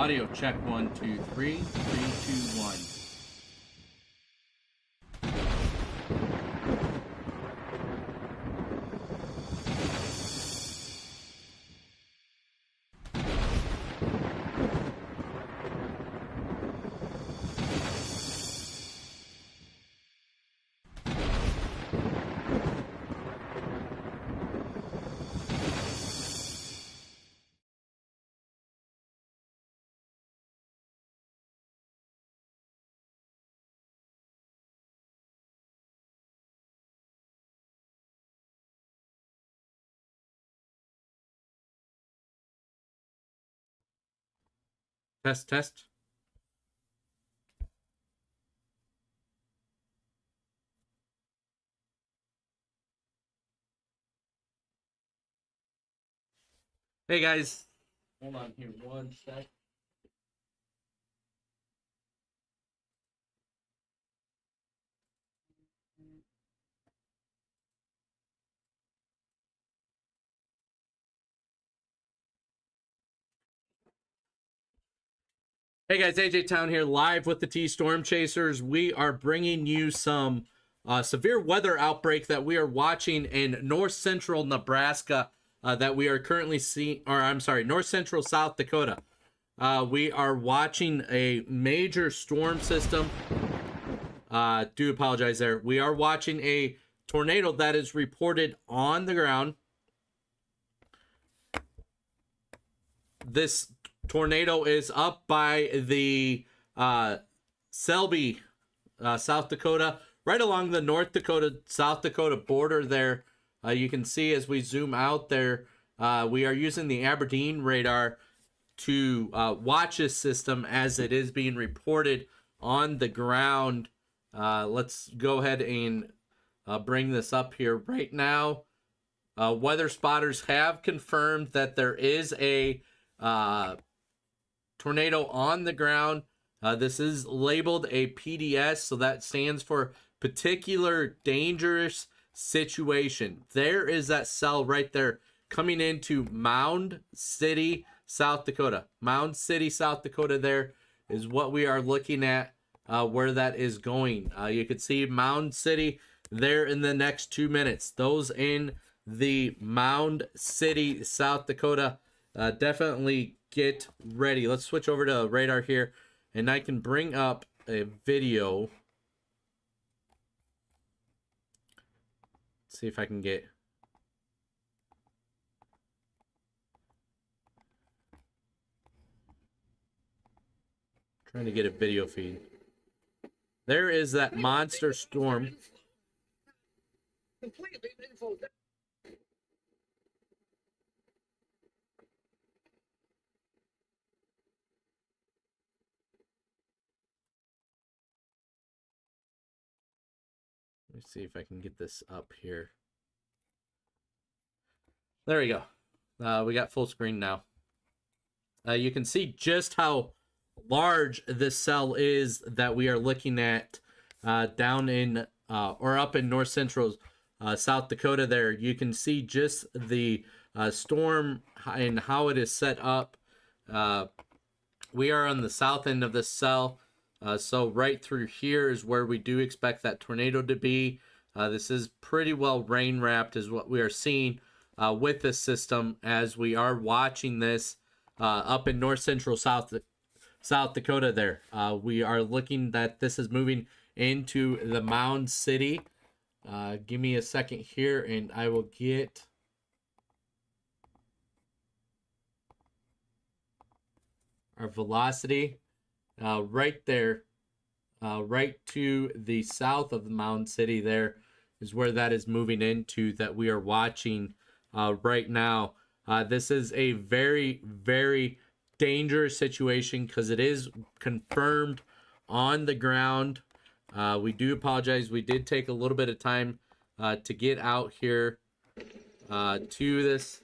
Audio check 1, 2, 3, 3, 2, 1. Test, test. Hey guys, hold on here 1 sec. Hey guys, AJ Town here, live with the T Storm Chasers. We are bringing you some severe weather outbreak that we are watching in north central Nebraska that we are currently seeing, or I'm sorry, north central South Dakota. We are watching a major storm system. Do apologize there. We are watching a tornado that is reported on the ground. This tornado is up by the Selby, South Dakota, right along the North Dakota, South Dakota border there. You can see as we zoom out there, we are using the Aberdeen radar to watch this system as it is being reported on the ground. Let's go ahead and bring this up here right now. Weather spotters have confirmed that there is a tornado on the ground. This is labeled a PDS, so that stands for particular dangerous situation. There is that cell right there coming into Mound City, South Dakota. Mound City, South Dakota, there is what we are looking at, where that is going. You can see Mound City there in the next 2 minutes. Those in the Mound City, South Dakota, definitely get ready. Let's switch over to radar here, and I can bring up a video. Let's see if I can get... Trying to get a video feed. There is that monster storm. Let me see if I can get this up here. There we go. We got full screen now. You can see just how large this cell is that we are looking at down in or up in north central South Dakota there. You can see just the storm and how it is set up. We are on the south end of this cell. So right through here is where we do expect that tornado to be. This is pretty well rain wrapped is what we are seeing with this system as we are watching this up in north central South Dakota there. We are looking that this is moving into the Mound City. Give me a second here and I will get... our velocity right there, right to the south of the Mound City there is where that is moving into that we are watching right now. This is a very, very dangerous situation because it is confirmed on the ground. We do apologize. We did take a little bit of time to get out here to this.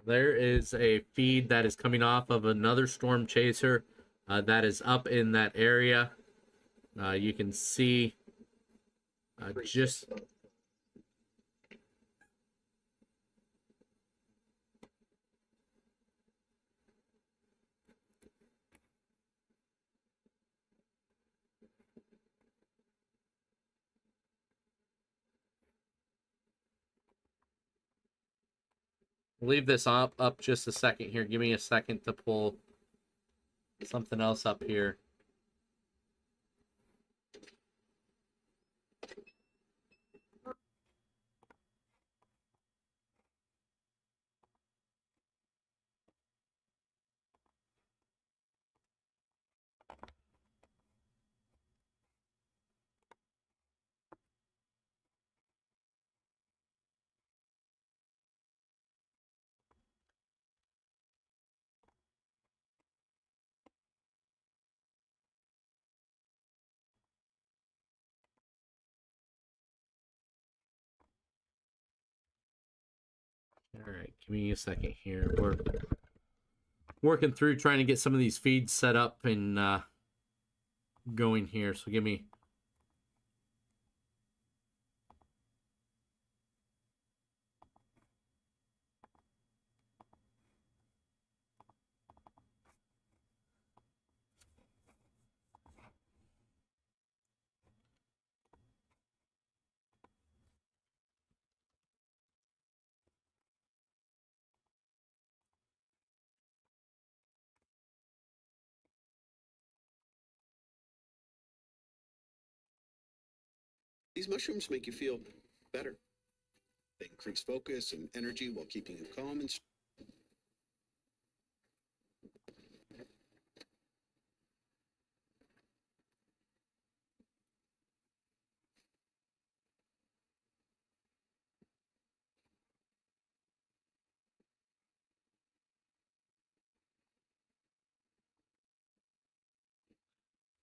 There is a feed that is coming off of another storm chaser that is up in that area. You can see just leave this up just a second here. Give me a second to pull something else up here. All right, give me a second here. We're working through trying to get some of these feeds set up and going here. So give me. These mushrooms make you feel better. They increase focus and energy while keeping you calm and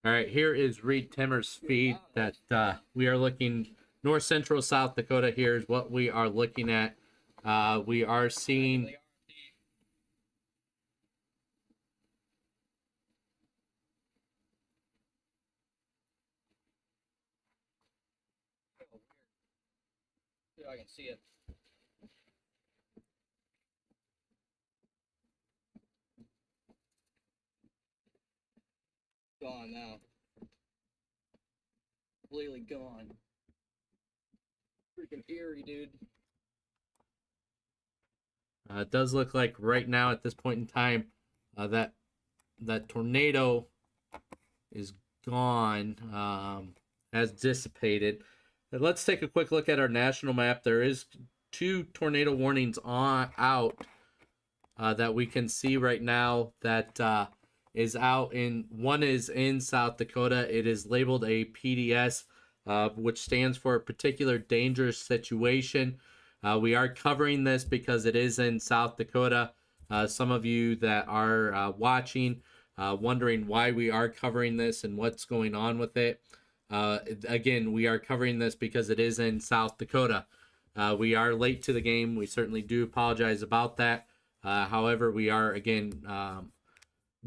All right, here is Reed Timmer's feed that we are looking north central South Dakota. Here's what we are looking at. We are seeing. See if I can see it. Gone now. Completely gone. Freaking eerie, dude. It does look like right now at this point in time that tornado is gone, has dissipated. And let's take a quick look at our national map. There is 2 tornado warnings out that we can see right now that is out in. One is in South Dakota. It is labeled a PDS, which stands for a particular dangerous situation. We are covering this because it is in South Dakota. Some of you that are watching, wondering why we are covering this and what's going on with it. Again, we are covering this because it is in South Dakota. We are late to the game. We certainly do apologize about that. However, we are, again,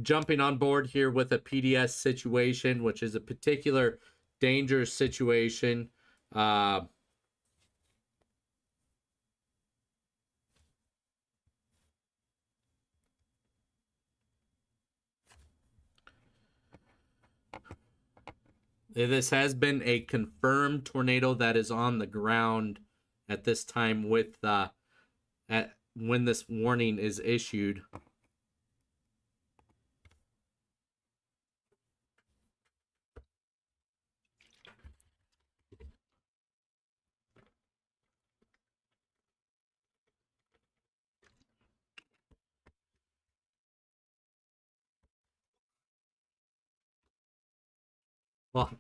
jumping on board here with a PDS situation, which is a particular dangerous situation. This has been a confirmed tornado that is on the ground at this time with when this warning is issued. Well,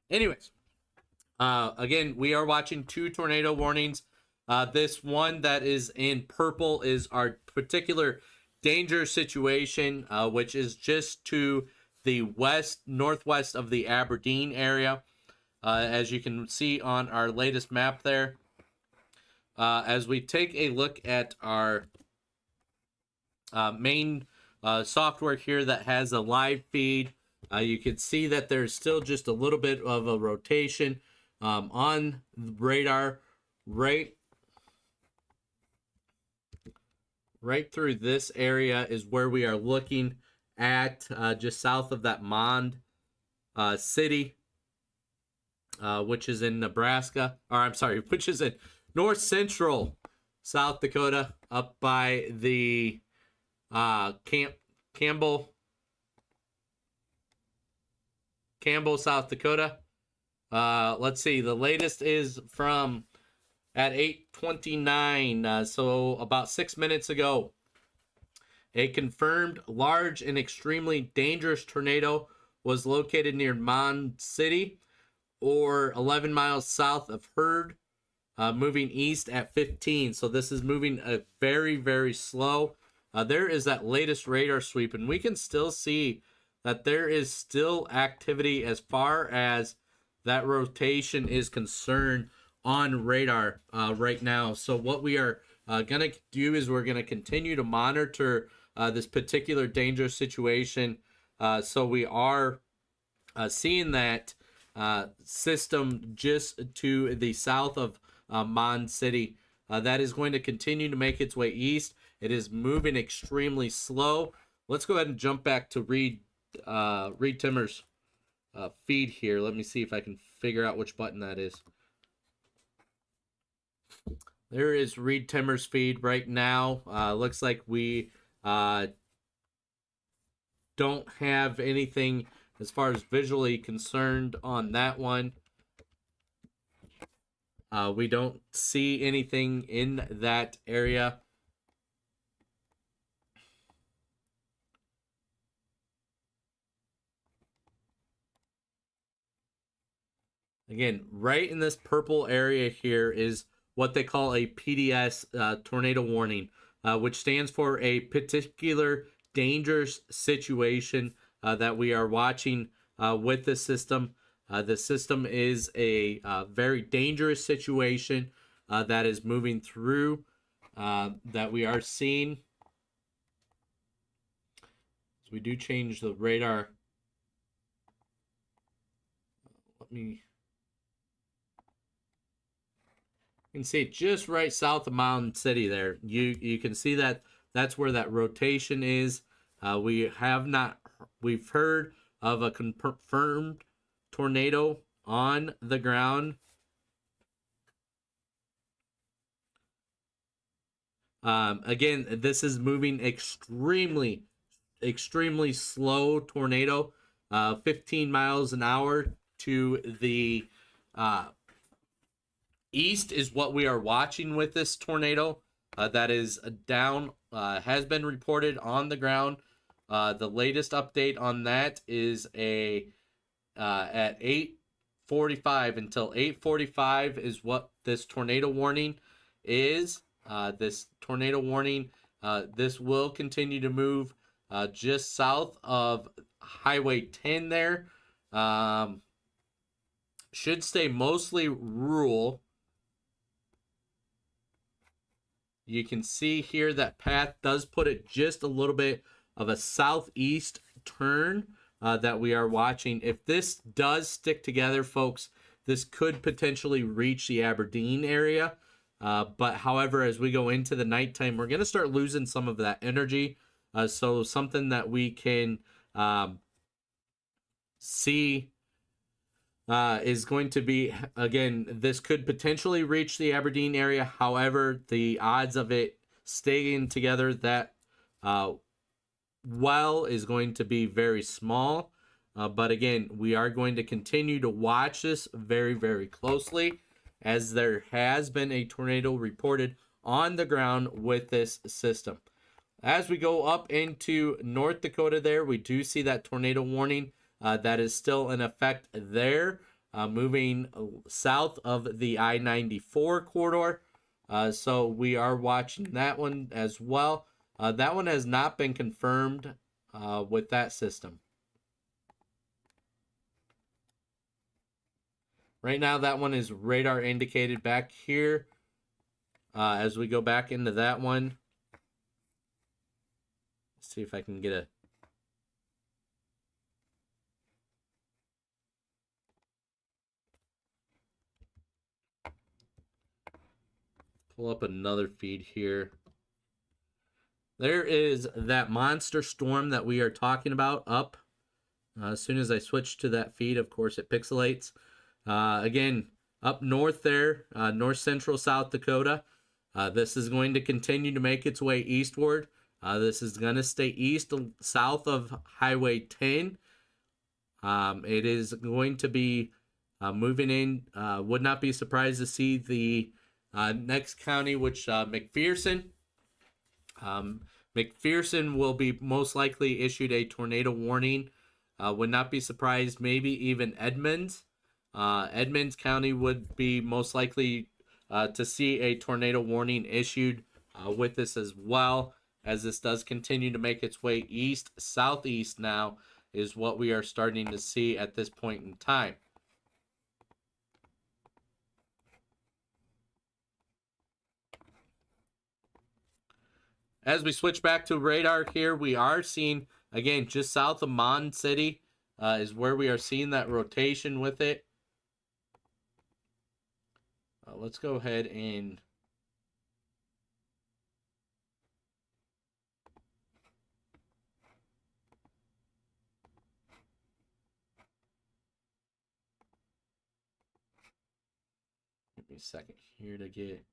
anyways, again, we are watching 2 tornado warnings. This one that is in purple is our particular danger situation, which is just to the northwest of the Aberdeen area. As you can see on our latest map there. As we take a look at our main software here that has a live feed. You can see that there's still just a little bit of a rotation on the radar right through this area is where we are looking at, just south of that Mond city, which is in Nebraska, or I'm sorry, which is in north central South Dakota, up by the Campbell, South Dakota. Let's see, the latest is from at 8:29, so about 6 minutes ago. A confirmed large and extremely dangerous tornado was located near Mond City, or 11 miles south of Hurd, moving east at 15. So this is moving very, very slow. There is that latest radar sweep, and we can still see that there is still activity as far as that rotation is concerned on radar right now. So what we are going to do is we're going to continue to monitor this particular dangerous situation. So we are seeing that system just to the south of Mond City. That is going to continue to make its way east. It is moving extremely slow. Let's go ahead and jump back to Reed Timmer's feed here. Let me see if I can figure out which button that is. There is Reed Timmer's feed right now. Looks like we don't have anything as far as visually concerned on that one. We don't see anything in that area. Again, right in this purple area here is what they call a PDS tornado warning, which stands for a particular dangerous situation that we are watching with the system. The system is a very dangerous situation that is moving through, that we are seeing. So we do change the radar. Let me... You can see it just right south of Mountain City there. You can see that that's where that rotation is. We've heard of a confirmed tornado on the ground. Again, this is moving extremely slow tornado, 15 miles an hour to the east is what we are watching with this tornado. That is down, has been reported on the ground. The latest update on that is at 8:45 until 8:45 is what this tornado warning is. This tornado warning, this will continue to move just south of Highway 10 there. Should stay mostly rural. You can see here that path does put it just a little bit of a southeast turn that we are watching. If this does stick together, folks, this could potentially reach the Aberdeen area. But however, as we go into the nighttime, we're going to start losing some of that energy. So something that we can see is going to be, again, this could potentially reach the Aberdeen area. However, the odds of it staying together that well is going to be very small. But again, we are going to continue to watch this very, very closely, as there has been a tornado reported on the ground with this system. As we go up into North Dakota there, we do see that tornado warning that is still in effect there, moving south of the I-94 corridor. So we are watching that one as well. That one has not been confirmed with that system. Right now, that one is radar indicated back here. As we go back into that one, see if I can get a... Pull up another feed here. There is that monster storm that we are talking about up. As soon as I switch to that feed, of course, it pixelates. Again, up north there, north central South Dakota. This is going to continue to make its way eastward. This is going to stay east south of Highway 10. It is going to be moving in. Would not be surprised to see the next county, which McPherson. McPherson will be most likely issued a tornado warning. Would not be surprised, maybe even Edmonds. Edmonds County would be most likely to see a tornado warning issued with this as well, as this does continue to make its way east. Southeast now is what we are starting to see at this point in time. As we switch back to radar here, we are seeing, again, just south of Mon City is where we are seeing that rotation with it. Let's go ahead and give me a second here to get...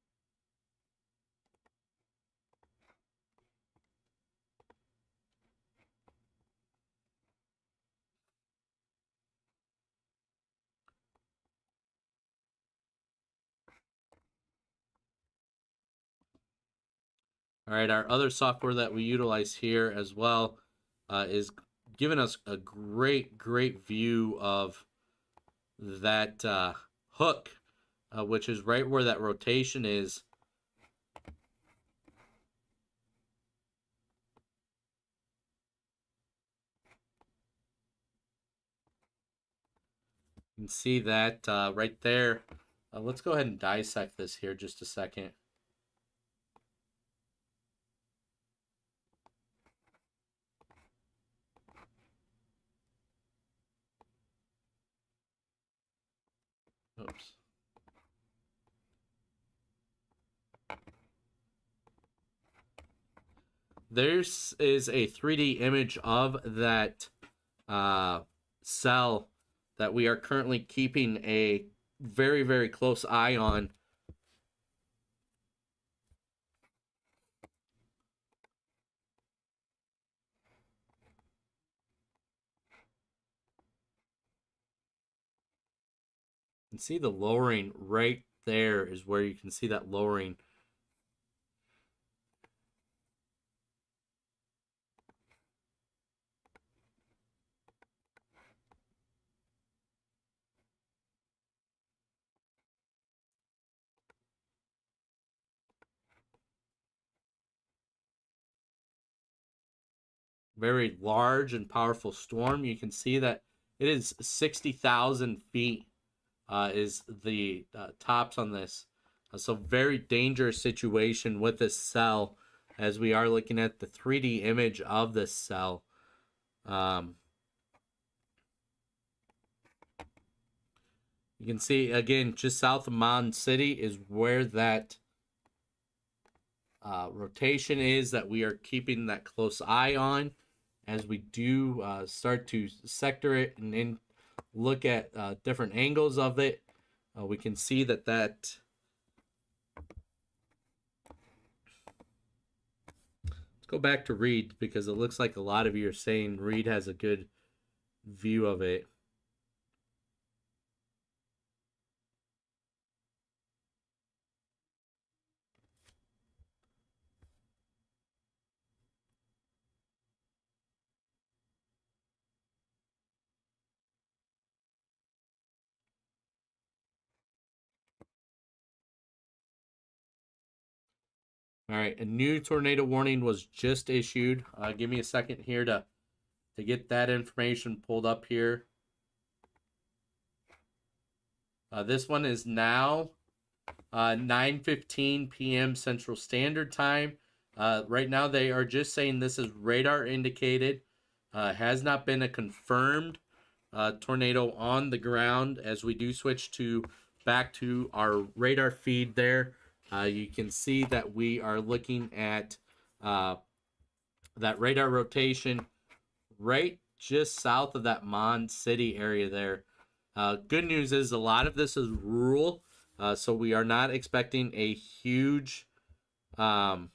All right, our other software that we utilize here as well is giving us a great view of that hook, which is right where that rotation is. You can see that right there. Let's go ahead and dissect this here just a second. Oops. This is a 3D image of that cell that we are currently keeping a very close eye on. You can see the lowering right there is where you can see that lowering. Very large and powerful storm. You can see that it is 60,000 feet is the tops on this. So very dangerous situation with this cell, as we are looking at the 3D image of this cell. You can see, again, just south of Mon City is where that rotation is that we are keeping that close eye on, as we do start to sector it and then look at different angles of it. We can see that let's go back to Reed, because it looks like a lot of you are saying Reed has a good view of it. All right, a new tornado warning was just issued. Give me a second here to get that information pulled up here. This one is now 9:15 p.m. Central Standard Time. Right now, they are just saying this is radar indicated. Has not been a confirmed tornado on the ground. As we do switch to back to our radar feed there, you can see that we are looking at that radar rotation right just south of that Mon City area there. Good news is a lot of this is rural, so we are not expecting a huge um,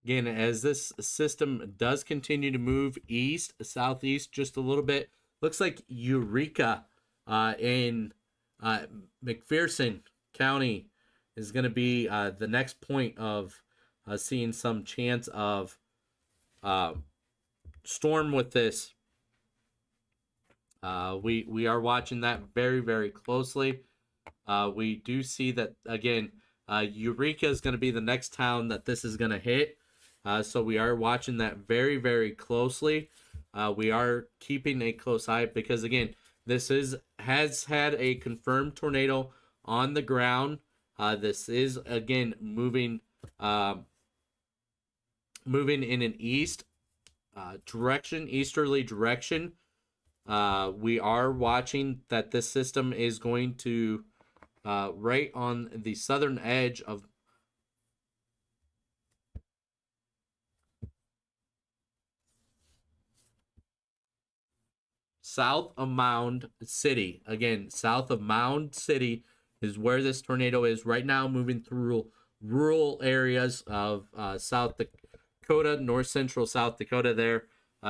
again, as this system does continue to move east, southeast, just a little bit, looks like Eureka in uh, McPherson County is going to be the next point of seeing some chance of uh, storm with this. We are watching that very, very closely. We do see that again. Eureka is going to be the next town that this is going to hit. So we are watching that very, very closely. We are keeping a close eye because again, this has had a confirmed tornado on the ground. This is again moving in an easterly direction. We are watching that this system is going to right on the southern edge of south of Mound City. Again, south of Mound City is where this tornado is right now, moving through rural areas of South Dakota, north central South Dakota there.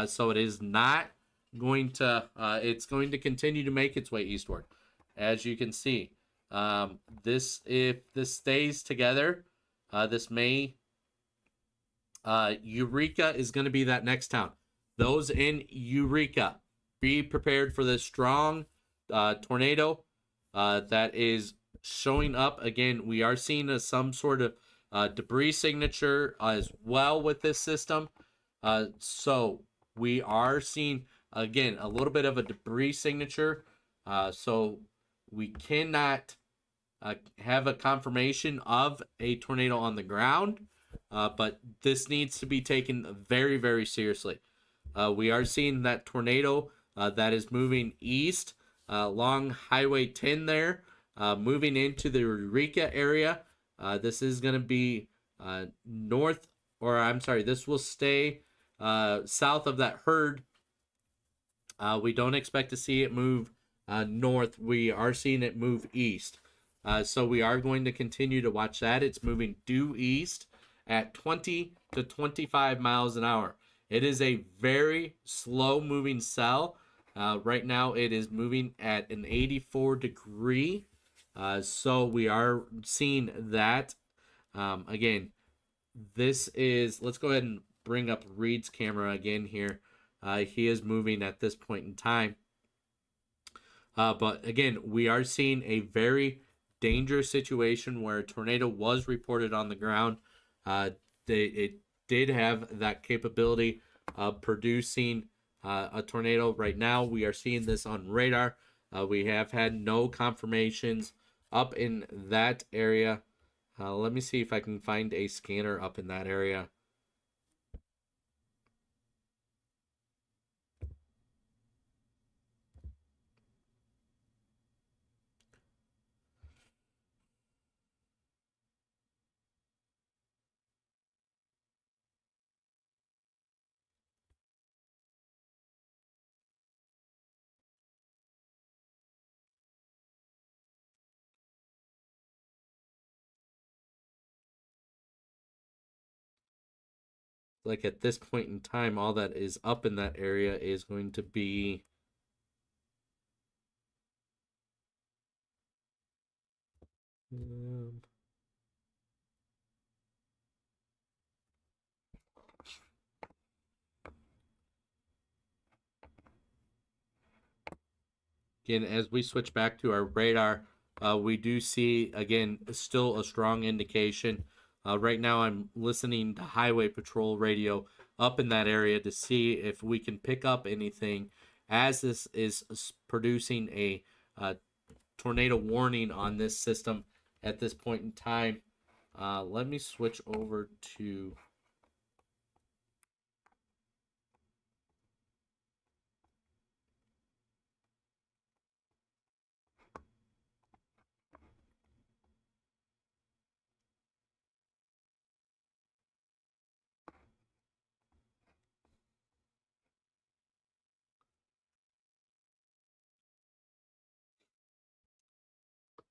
So it is not going to, it's going to continue to make its way eastward. As you can see, if this stays together, this may, Eureka is going to be that next town. Those in Eureka, be prepared for this strong tornado that is showing up. Again, we are seeing some sort of debris signature as well with this system. So we are seeing, again, a little bit of a debris signature. So we cannot have a confirmation of a tornado on the ground, but this needs to be taken very, very seriously. We are seeing that tornado that is moving east along Highway 10 there, moving into the Eureka area. This is going to be north, or I'm sorry, this will stay south of that herd. We don't expect to see it move north. We are seeing it move east. So we are going to continue to watch that. It's moving due east at 20 to 25 miles an hour. It is a very slow moving cell. Right now it is moving at an 84 degree. So we are seeing that. Again, this is, let's go ahead and bring up Reed's camera again here. He is moving at this point in time. But again, we are seeing a very dangerous situation where a tornado was reported on the ground. It did have that capability of producing a tornado. Right now, we are seeing this on radar. We have had no confirmations up in that area. Let me see if I can find a scanner up in that area. like at this point in time, all that is up in that area is going to be um, again, as we switch back to our radar, we do see, again, still a strong indication. Right now, I'm listening to Highway Patrol radio up in that area to see if we can pick up anything as this is producing a tornado warning on this system at this point in time. Let me switch over to...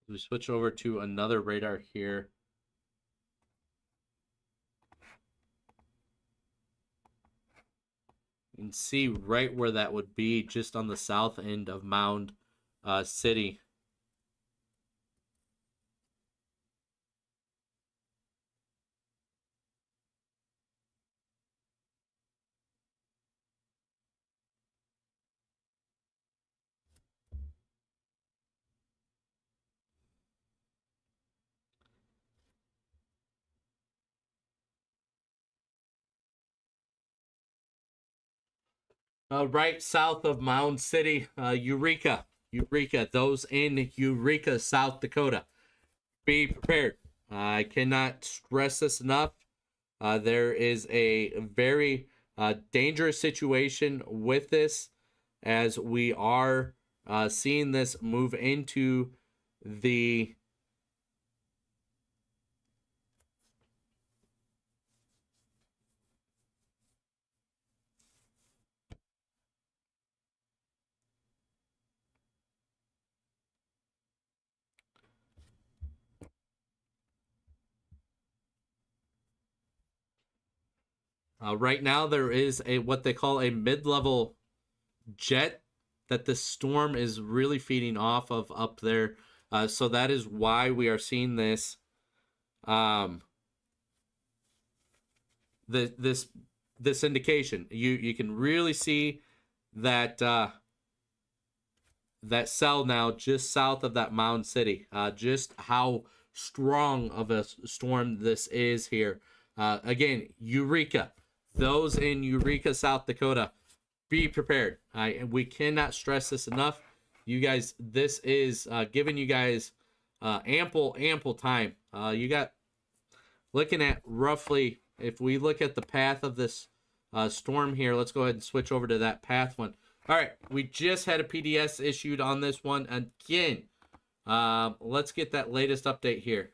We switch over to another radar here. You can see right where that would be, just on the south end of Mound City. Right south of Mound City, Eureka. Those in Eureka, South Dakota. Be prepared. I cannot stress this enough. There is a very dangerous situation with this, as we are seeing this move into the right now. There is a what they call a mid-level jet that the storm is really feeding off of up there. So that is why we are seeing this this indication. You can really see that that cell now just south of that Mound City. Just how strong of a storm this is here. Again, Eureka. Those in Eureka, South Dakota, be prepared. We cannot stress this enough. You guys, this is giving you guys ample time. You got, looking at roughly, if we look at the path of this storm here, let's go ahead and switch over to that path one. All right, we just had a PDS issued on this one again. Let's get that latest update here.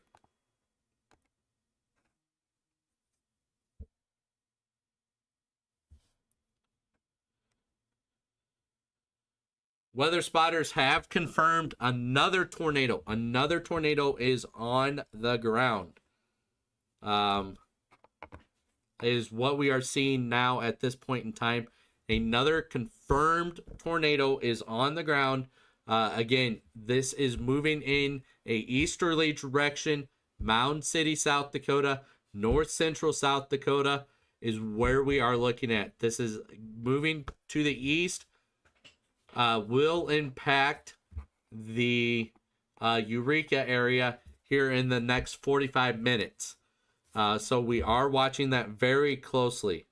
Weather spotters have confirmed another tornado. Another tornado is on the ground. Is what we are seeing now at this point in time. Another confirmed tornado is on the ground. Again, this is moving in a easterly direction. Mound City, South Dakota, north central South Dakota is where we are looking at. This is moving to the east. Will impact the Eureka area here in the next 45 minutes. So we are watching that very closely.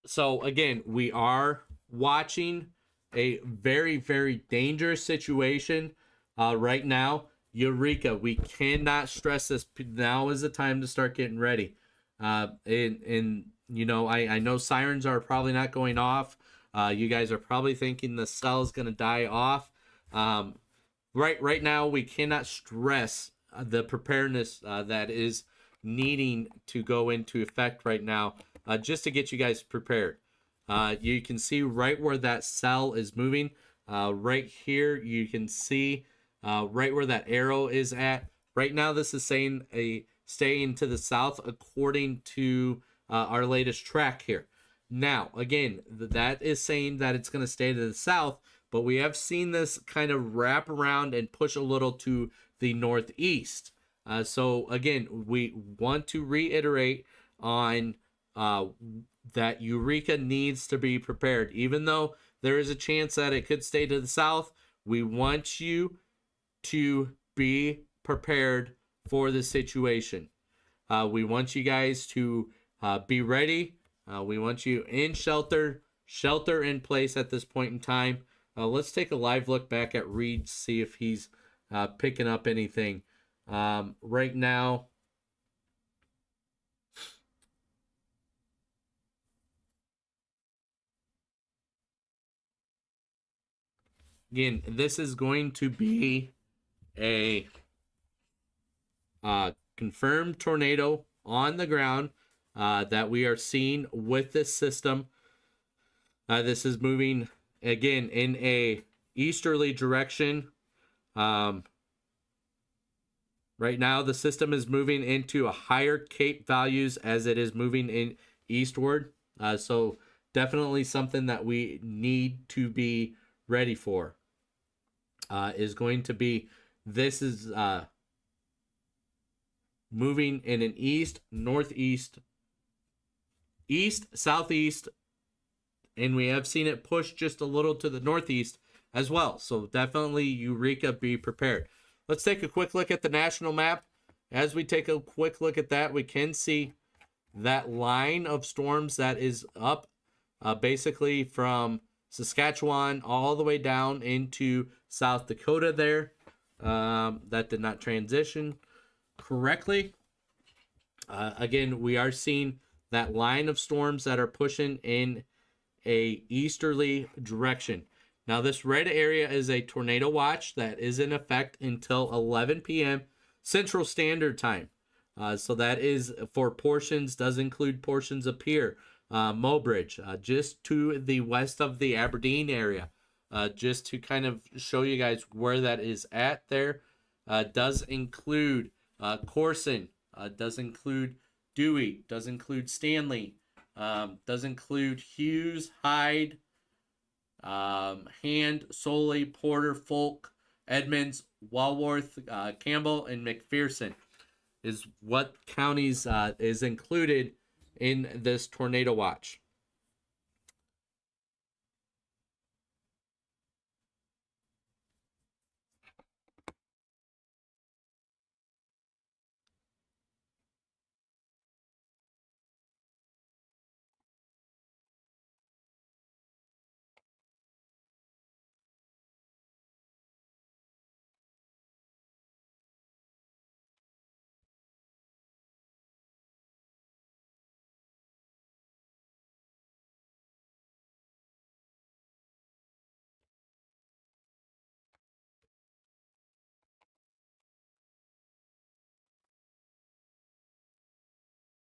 So again, we are watching a very dangerous situation right now. Eureka, we cannot stress this. Now is the time to start getting ready. And you know, I know sirens are probably not going off. You guys are probably thinking the cell is going to die off. Right now, we cannot stress the preparedness that is needing to go into effect right now, just to get you guys prepared. You can see right where that cell is moving. Right here, you can see right where that arrow is at. Right now, this is saying staying to the south according to our latest track here. Now, again, that is saying that it's going to stay to the south, but we have seen this kind of wrap around and push a little to the northeast. So, again, we want to reiterate on that Eureka needs to be prepared. Even though there is a chance that it could stay to the south, we want you to be prepared for the situation. We want you guys to be ready. We want you in shelter in place at this point in time. Let's take a live look back at Reed, see if he's picking up anything. Right now, again, this is going to be a confirmed tornado on the ground that we are seeing with this system. This is moving again in a easterly direction. Right now, the system is moving into a higher Cape values as it is moving in eastward. So definitely something that we need to be ready for. Is going to be, this is moving in an east, northeast, east, southeast, and we have seen it push just a little to the northeast as well. So definitely, Eureka, be prepared. Let's take a quick look at the national map. As we take a quick look at that, we can see that line of storms that is up basically from Saskatchewan all the way down into South Dakota there. That did not transition correctly. Again, we are seeing that line of storms that are pushing in a easterly direction. Now, this red area is a tornado watch that is in effect until 11 p.m. Central Standard Time. So that is for portions, does include portions up here. Mobridge, just to the west of the Aberdeen area. Just to kind of show you guys where that is at there. Does include Corson, does include Dewey, does include Stanley, does include Hughes, Hyde, Hand, Soley, Porter, Folk, Edmonds, Walworth, Campbell, and McPherson is what counties is included in this tornado watch.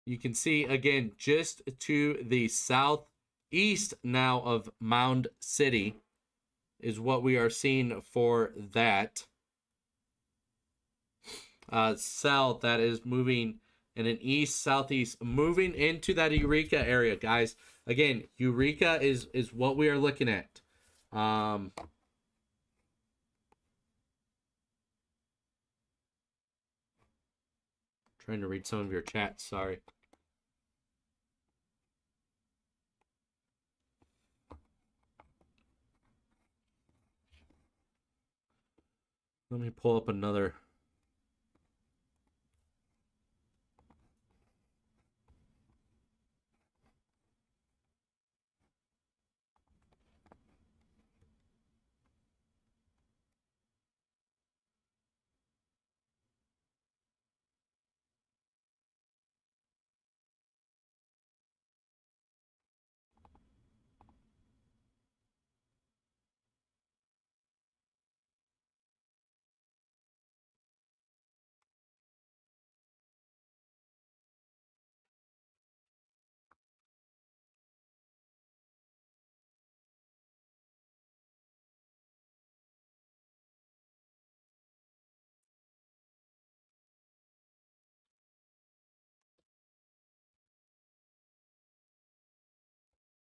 You can see again just to the southeast now of Mound City is what we are seeing for that cell that is moving in an east southeast, moving into that Eureka area, guys. Again, Eureka is what we are looking at. Trying to read some of your chats, sorry. Let me pull up another.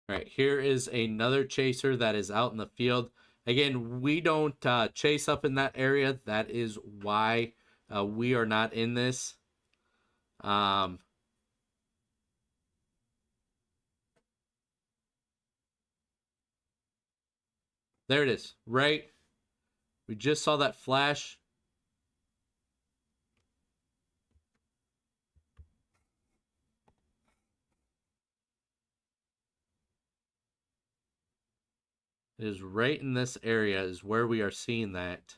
All right, here is another chaser that is out in the field. Again, we don't chase up in that area. That is why we are not in this. There it is, right? We just saw that flash. It is right in this area is where we are seeing that.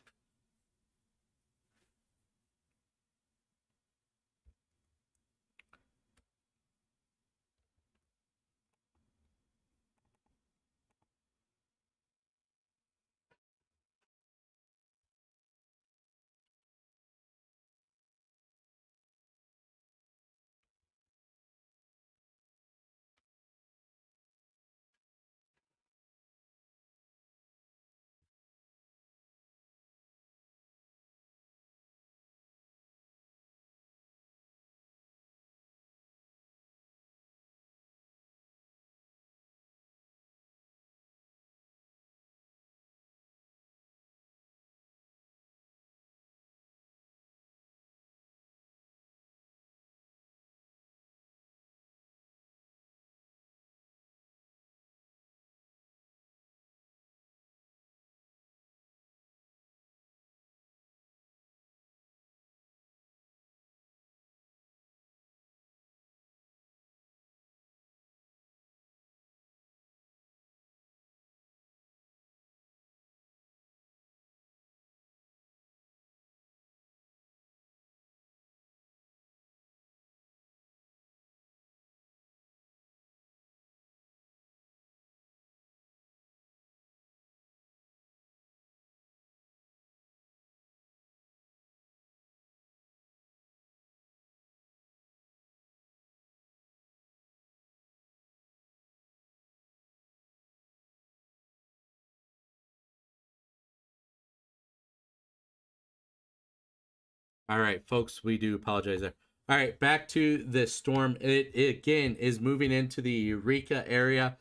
All right, folks, we do apologize there. All right, back to the storm. It again is moving into the Eureka area.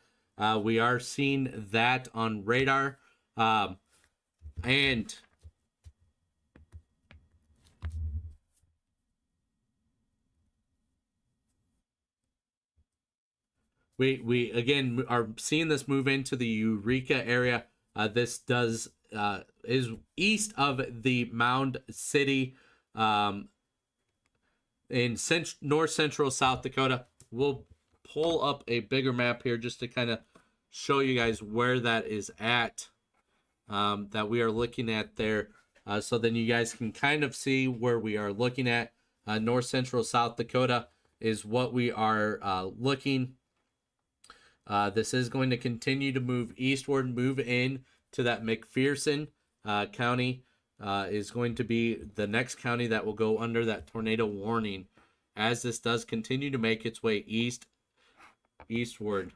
We are seeing that on radar. And we again are seeing this move into the Eureka area. This does is east of the Mound City, in north central South Dakota. We'll pull up a bigger map here just to kind of show you guys where that is at, that we are looking at there. So then you guys can kind of see where we are looking at. North central South Dakota is what we are looking. This is going to continue to move eastward, move in to that McPherson County. Is going to be the next county that will go under that tornado warning as this does continue to make its way eastward.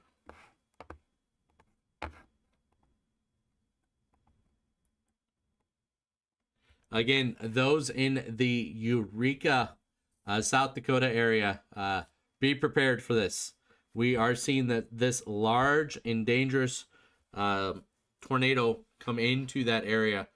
Again, those in the Eureka, South Dakota area, be prepared for this. We are seeing that this large and dangerous tornado come into that area.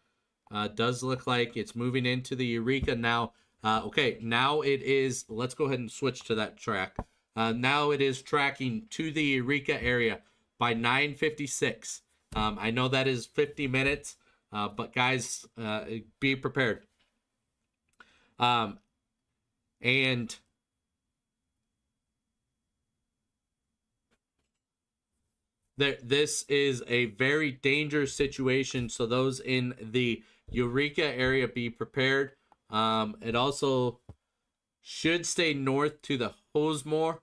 Does look like it's moving into the Eureka now. Okay, now it is. Let's go ahead and switch to that track. Now it is tracking to the Eureka area by 9:56. I know that is 50 minutes, but guys, be prepared. And this is a very dangerous situation. So those in the Eureka area, be prepared. It also should stay north to the Hosmore.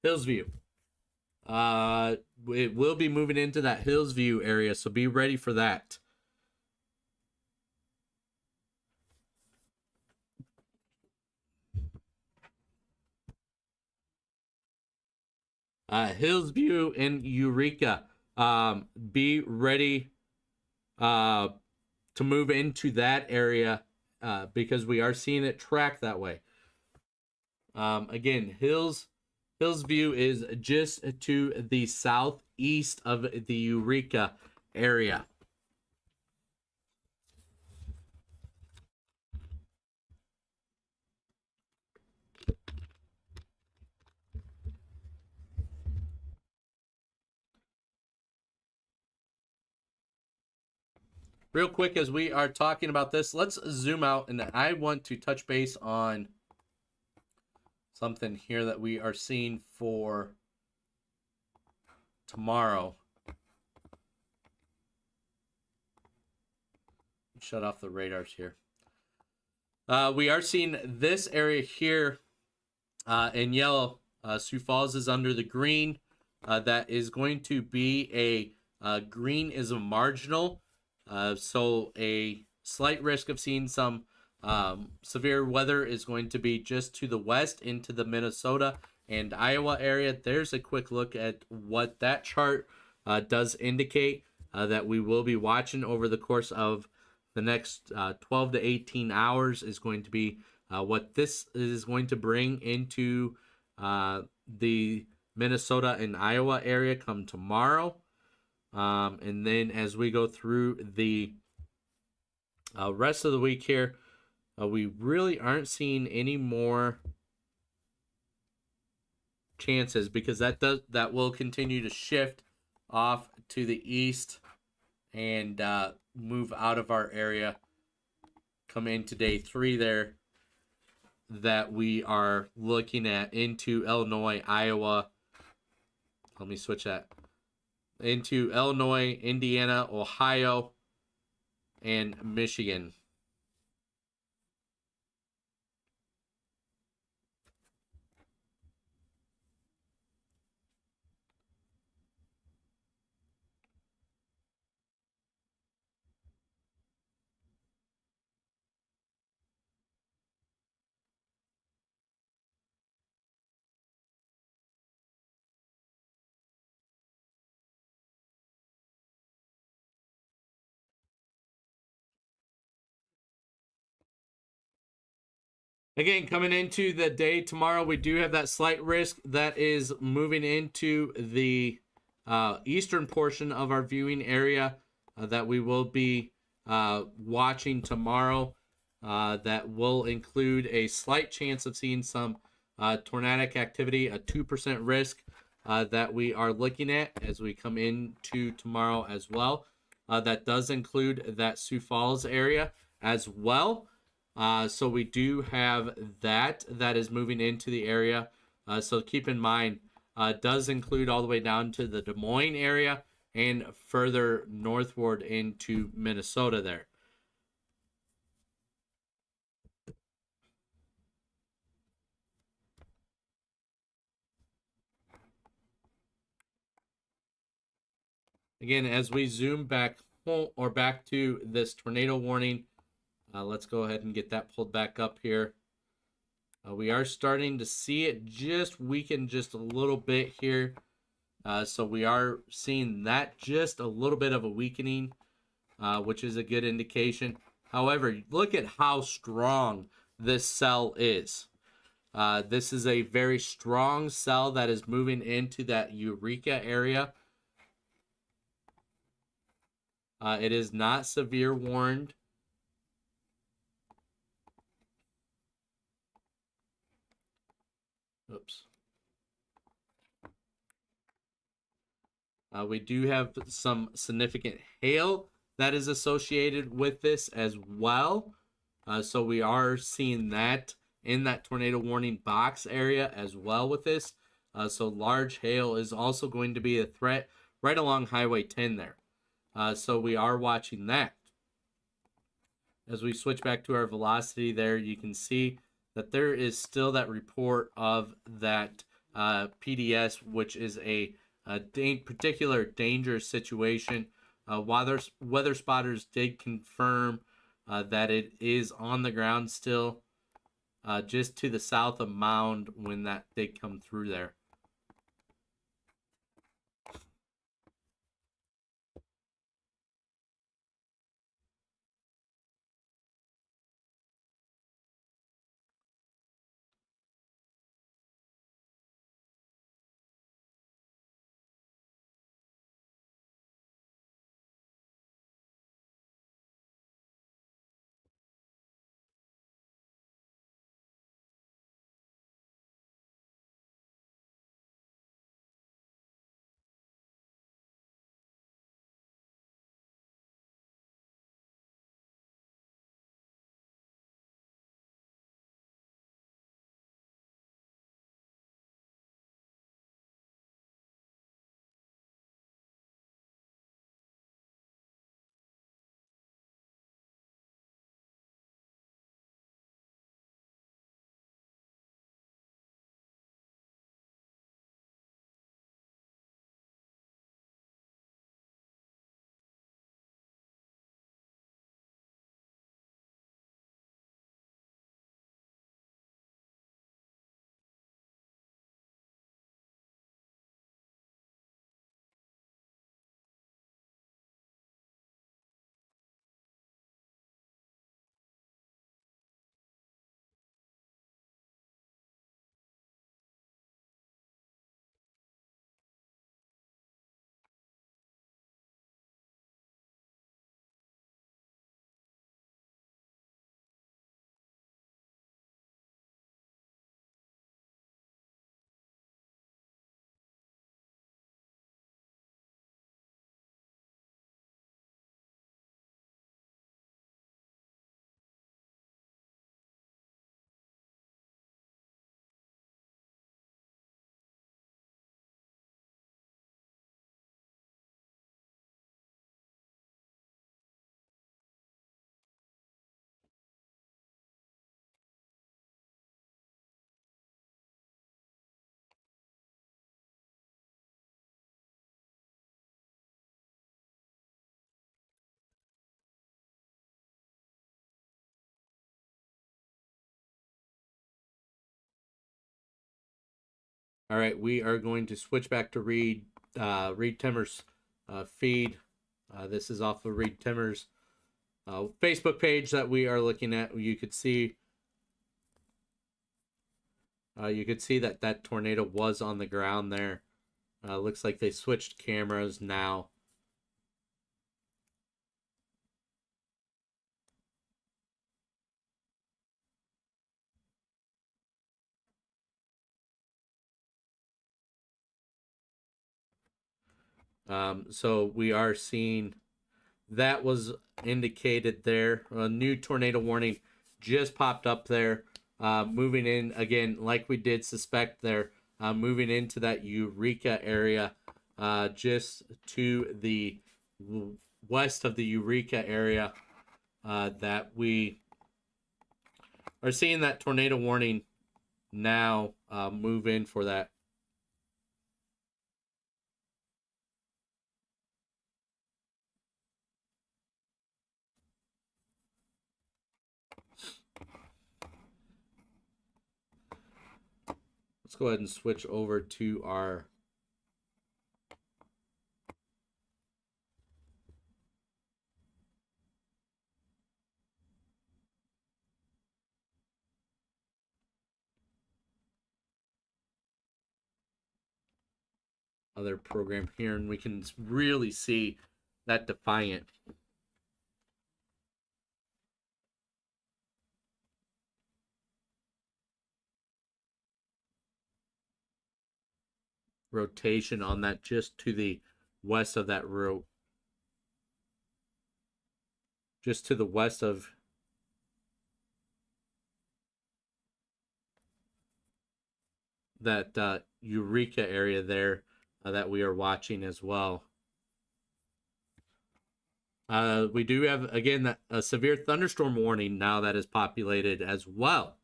Hillsview. It will be moving into that Hillsview area, so be ready for that. Hillsview and Eureka. Be ready to move into that area because we are seeing it track that way. Again, Hillsview is just to the southeast of the Eureka area. Real quick, as we are talking about this, let's zoom out, and I want to touch base on something here that we are seeing for tomorrow. Shut off the radars here. We are seeing this area here in yellow. Sioux Falls is under the green. That is going to be a green is a marginal. So a slight risk of seeing some severe weather is going to be just to the west into the Minnesota and Iowa area. There's a quick look at what that chart does indicate that we will be watching over the course of the next 12 to 18 hours is going to be what this is going to bring into the Minnesota and Iowa area come tomorrow. And then as we go through the rest of the week here, we really aren't seeing any more chances because that will continue to shift off to the east and move out of our area. Come into day 3 there that we are looking at into Illinois, Iowa. Let me switch that. Into Illinois, Indiana, Ohio, and Michigan. Again, coming into the day tomorrow, we do have that slight risk that is moving into the eastern portion of our viewing area that we will be watching tomorrow. That will include a slight chance of seeing some tornadic activity, a 2% risk that we are looking at as we come into tomorrow as well. That does include that Sioux Falls area as well. So we do have that is moving into the area. So keep in mind, it does include all the way down to the Des Moines area and further northward into Minnesota there. Again, as we zoom back home or back to this tornado warning, let's go ahead and get that pulled back up here. We are starting to see it just weaken just a little bit here. So we are seeing that just a little bit of a weakening, which is a good indication. However, look at how strong this cell is. This is a very strong cell that is moving into that Eureka area. It is not severe warned. Oops. We do have some significant hail that is associated with this as well. So we are seeing that in that tornado warning box area as well with this. So large hail is also going to be a threat right along Highway 10 there. So we are watching that. As we switch back to our velocity there, you can see that there is still that report of that PDS, which is a particular dangerous situation. Weather spotters did confirm that it is on the ground still, just to the south of Mound when that did come through there. All right, we are going to switch back to Reed Timmer's feed. This is off of Reed Timmer's Facebook page that we are looking at. You could see that that tornado was on the ground there. Looks like they switched cameras now. So we are seeing that was indicated there. A new tornado warning just popped up there. Moving in again, like we did suspect there, moving into that Eureka area, just to the west of the Eureka area, that we are seeing that tornado warning now move in for that. Let's go ahead and switch over to our other program here, and we can really see that Defiant. Rotation on that just to the west of that rope. Just to the west of that Eureka area there that we are watching as well. We do have, again, a severe thunderstorm warning now that is populated as well.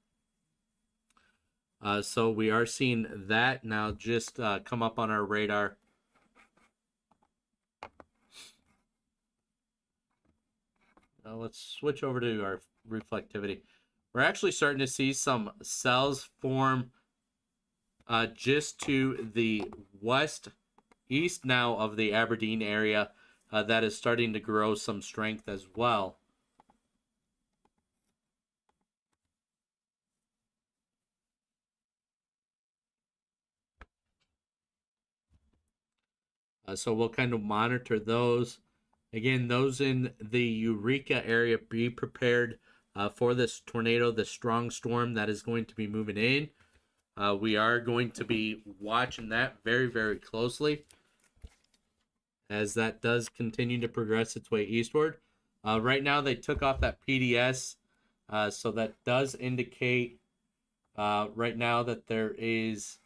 So we are seeing that now just come up on our radar. Now let's switch over to our reflectivity. We're actually starting to see some cells form just to the east now of the Aberdeen area that is starting to grow some strength as well. So we'll kind of monitor those. Again, those in the Eureka area, be prepared for this tornado, the strong storm that is going to be moving in. We are going to be watching that very, very closely as that does continue to progress its way eastward. Right now, they took off that PDS, so that does indicate right now that there is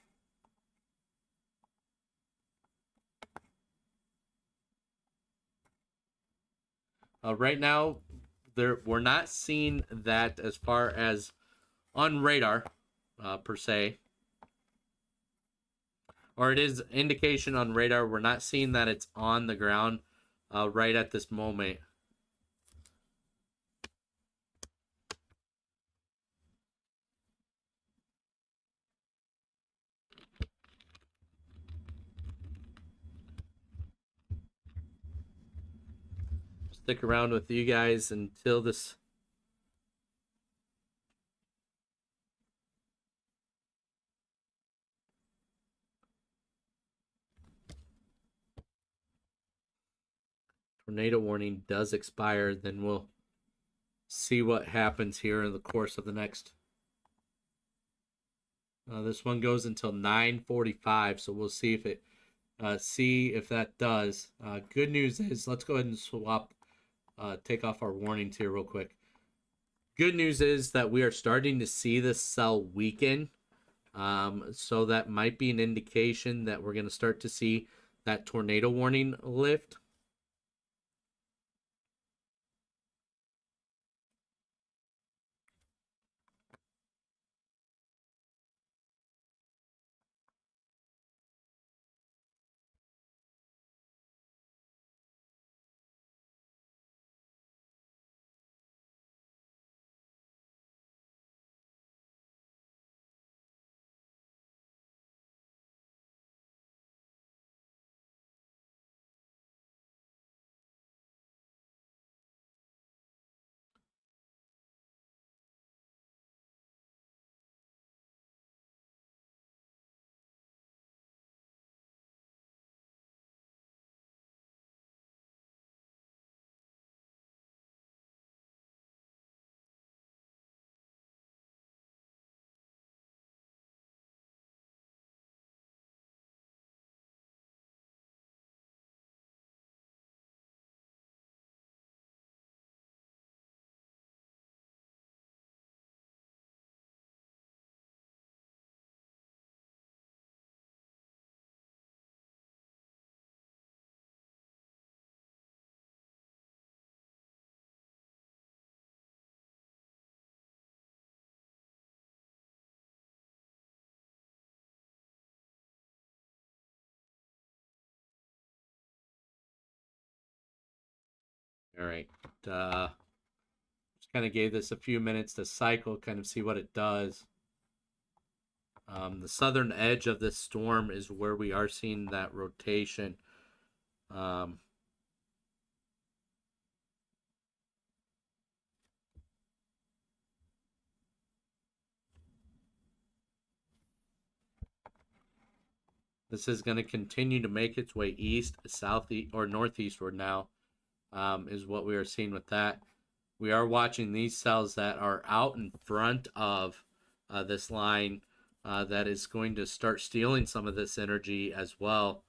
right now we're not seeing that as far as on radar per se, or it is indication on radar. We're not seeing that it's on the ground right at this moment. Stick around with you guys until this tornado warning does expire. Then we'll see what happens here in the course of the next. This one goes until 9:45, so we'll see if that does. Good news is, let's go ahead and swap, take off our warnings here real quick. Good news is that we are starting to see this cell weaken. So that might be an indication that we're going to start to see that tornado warning lift. All right. Just kind of gave this a few minutes to cycle, kind of see what it does. The southern edge of this storm is where we are seeing that rotation. This is going to continue to make its way east, southeast, or northeastward now, is what we are seeing with that. We are watching these cells that are out in front of this line that is going to start stealing some of this energy as well.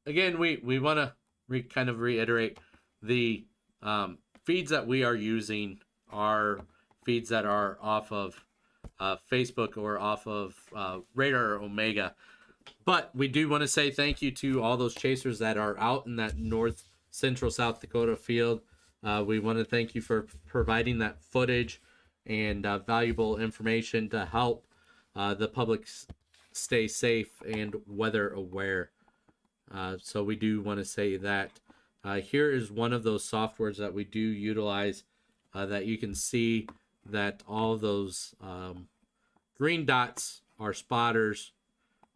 Again, we want to kind of reiterate the feeds that we are using are feeds that are off of Facebook or off of Radar or Omega. But we do want to say thank you to all those chasers that are out in that north central South Dakota field. We want to thank you for providing that footage and valuable information to help the public stay safe and weather aware. So we do want to say that here is one of those softwares that we do utilize that you can see that all those green dots are spotters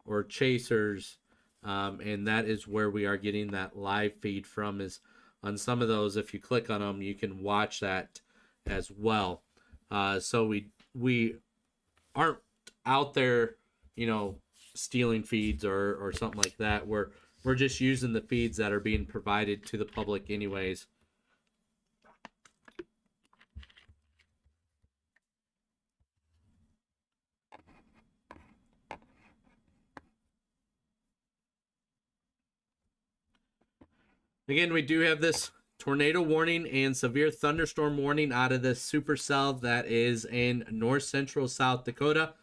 or chasers, and that is where we are getting that live feed from. Is on some of those, if you click on them, you can watch that as well. So we aren't out there, stealing feeds or something like that. We're just using the feeds that are being provided to the public anyways. Again, we do have this tornado warning and severe thunderstorm warning out of this supercell that is in north central South Dakota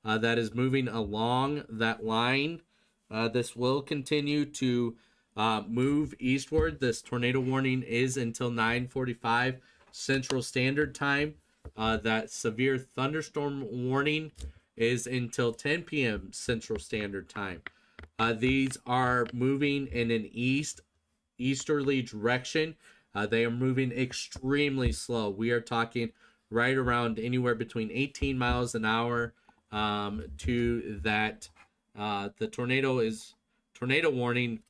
that is moving along that line. This will continue to move eastward. This tornado warning is until 9:45 Central Standard Time. That severe thunderstorm warning is until 10 p.m. Central Standard Time. These are moving in an easterly direction. They are moving extremely slow. We are talking right around anywhere between 18 miles an hour to that. The tornado warning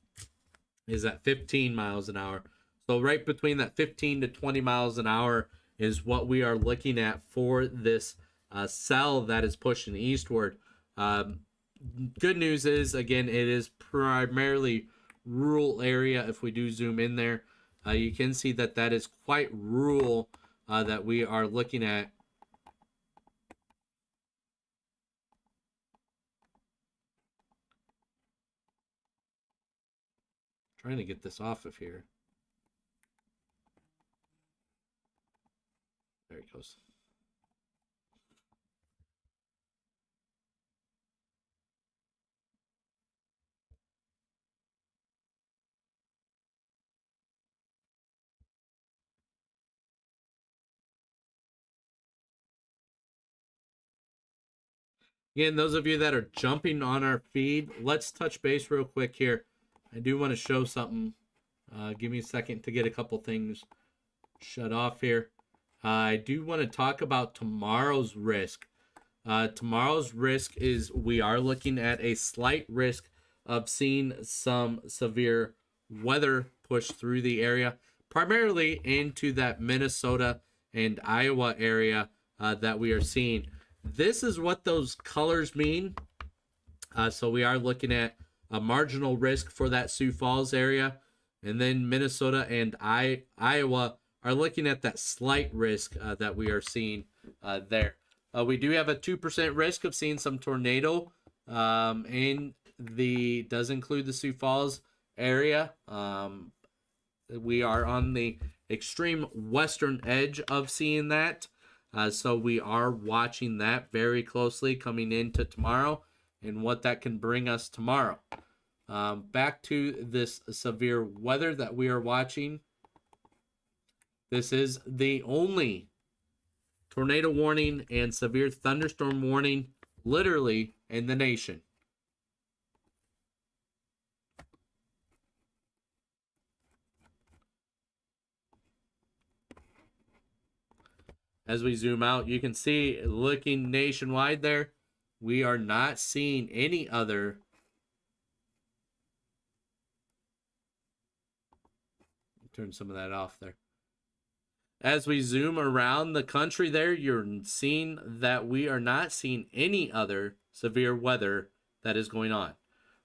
is at 15 miles an hour. So right between that 15 to 20 miles an hour is what we are looking at for this cell that is pushing eastward. Good news is, again, it is primarily rural area. If we do zoom in there, you can see that that is quite rural that we are looking at. Trying to get this off of here. There it goes. Again, those of you that are jumping on our feed, let's touch base real quick here. I do want to show something. Give me a second to get a couple things shut off here. I do want to talk about tomorrow's risk. Tomorrow's risk is we are looking at a slight risk of seeing some severe weather push through the area, primarily into that Minnesota and Iowa area that we are seeing. This is what those colors mean. So we are looking at a marginal risk for that Sioux Falls area. And then Minnesota and Iowa are looking at that slight risk that we are seeing there. We do have a 2% risk of seeing some tornado in the, does include the Sioux Falls area. We are on the extreme western edge of seeing that. So we are watching that very closely coming into tomorrow and what that can bring us tomorrow. Back to this severe weather that we are watching. This is the only tornado warning and severe thunderstorm warning literally in the nation. As we zoom out, you can see, looking nationwide there, we are not seeing any other turn some of that off there. As we zoom around the country there, you're seeing that we are not seeing any other severe weather that is going on.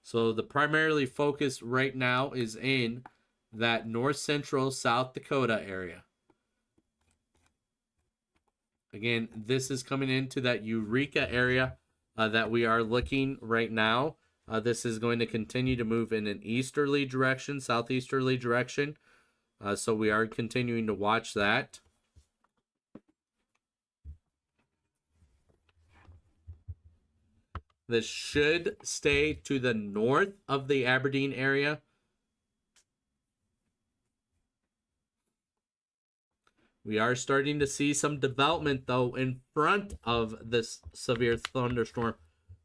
So the primarily focus right now is in that north central South Dakota area. Again, this is coming into that Eureka area that we are looking right now. This is going to continue to move in an easterly direction, southeasterly direction. So we are continuing to watch that. This should stay to the north of the Aberdeen area. We are starting to see some development, though, in front of this severe thunderstorm.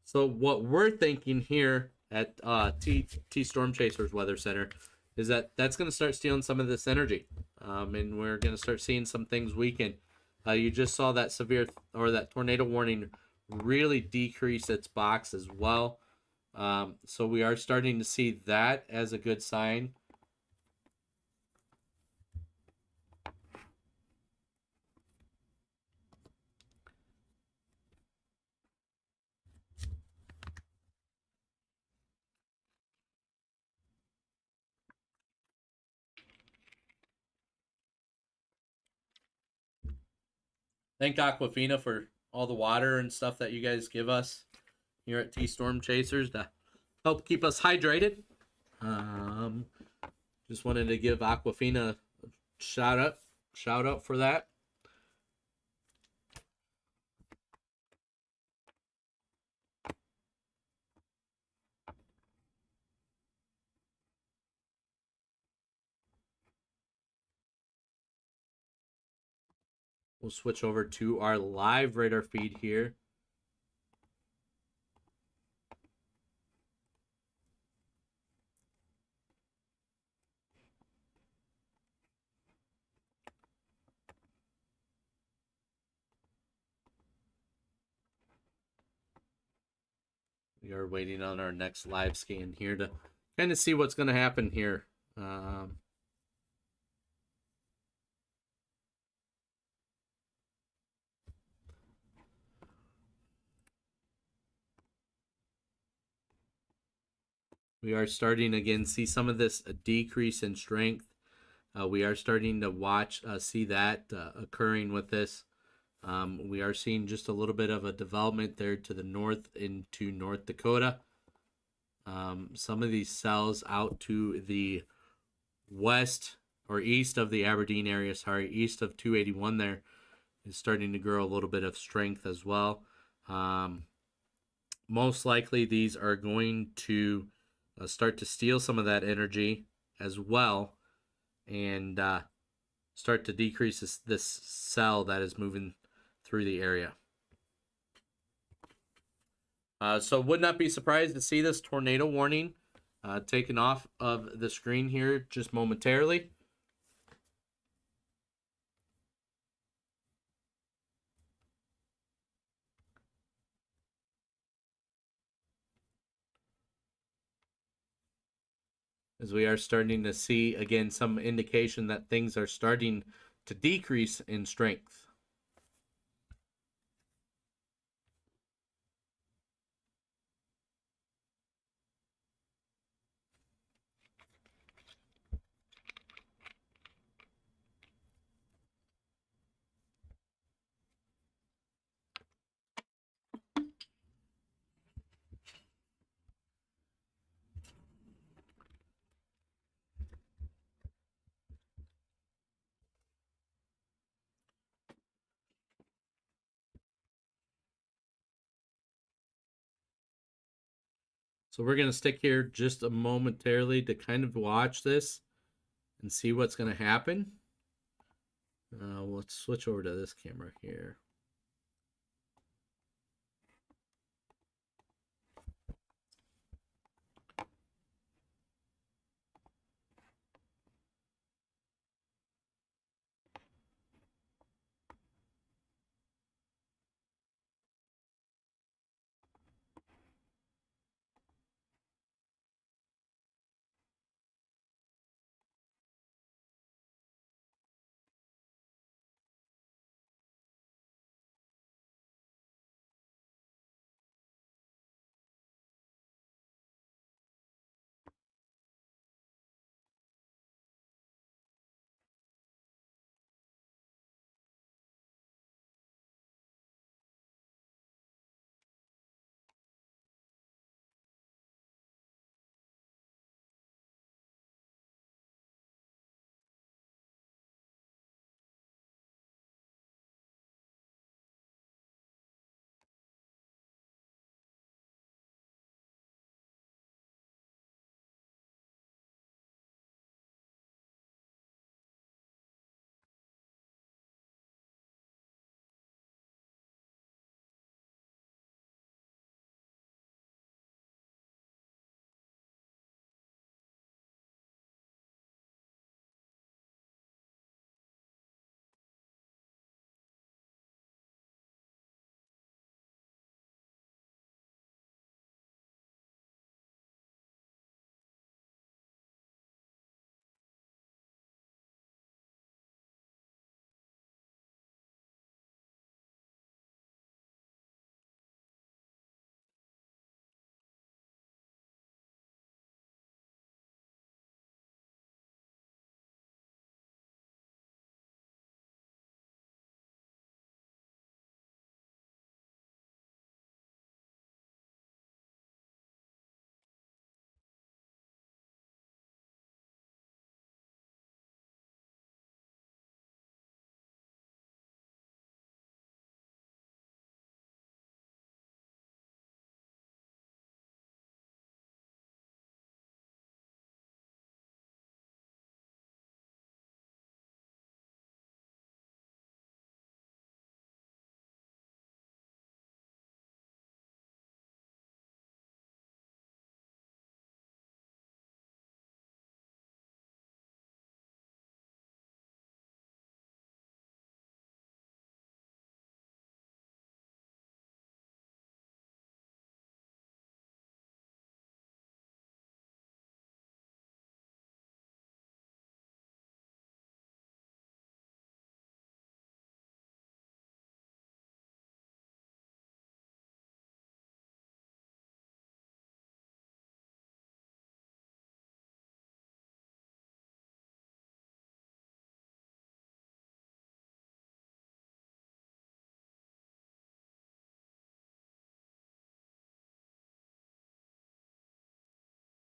So what we're thinking here at T Storm Chasers Weather Center is that that's going to start stealing some of this energy. And we're going to start seeing some things weaken. You just saw that severe or that tornado warning really decrease its box as well. So we are starting to see that as a good sign. Thank Aquafina for all the water and stuff that you guys give us here at T Storm Chasers to help keep us hydrated. Just wanted to give Aquafina a shout out for that. We'll switch over to our live radar feed here. We are waiting on our next live scan here to kind of see what's going to happen here. We are starting again see some of this decrease in strength. We are starting to see that occurring with this. We are seeing just a little bit of a development there to the north into North Dakota. Some of these cells out to the west or east of the Aberdeen area, east of 281 there, is starting to grow a little bit of strength as well. Most likely these are going to start to steal some of that energy as well and start to decrease this cell that is moving through the area. So would not be surprised to see this tornado warning taken off of the screen here just momentarily. As we are starting to see, again, some indication that things are starting to decrease in strength. So we're going to stick here just a momentarily to kind of watch this and see what's going to happen. Let's switch over to this camera here.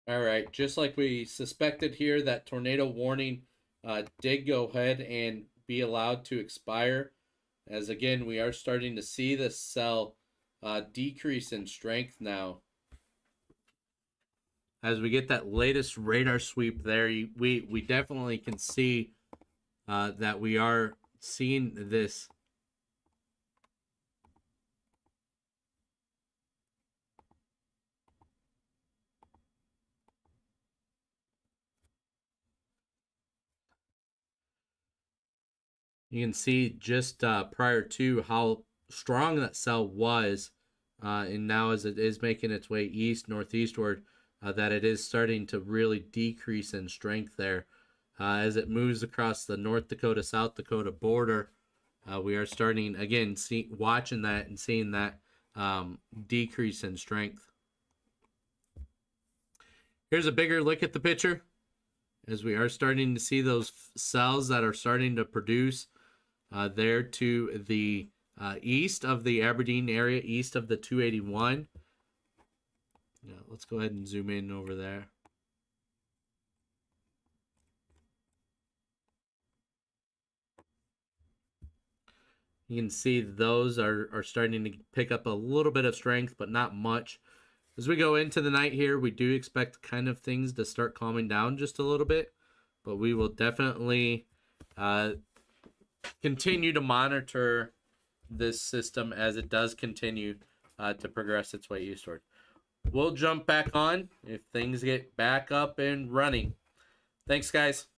All right, just like we suspected here, that tornado warning did go ahead and be allowed to expire. As again, we are starting to see the cell decrease in strength now. As we get that latest radar sweep there, we definitely can see that we are seeing this. You can see just prior to how strong that cell was, and now as it is making its way east, northeastward, that it is starting to really decrease in strength there. As it moves across the North Dakota, South Dakota border, we are starting, again, watching that and seeing that decrease in strength. Here's a bigger look at the picture, as we are starting to see those cells that are starting to produce there to the east of the Aberdeen area, east of the 281. Yeah, let's go ahead and zoom in over there. You can see those are starting to pick up a little bit of strength, but not much. As we go into the night here, we do expect kind of things to start calming down just a little bit, but we will definitely continue to monitor this system as it does continue to progress its way eastward. We'll jump back on if things get back up and running. Thanks, guys.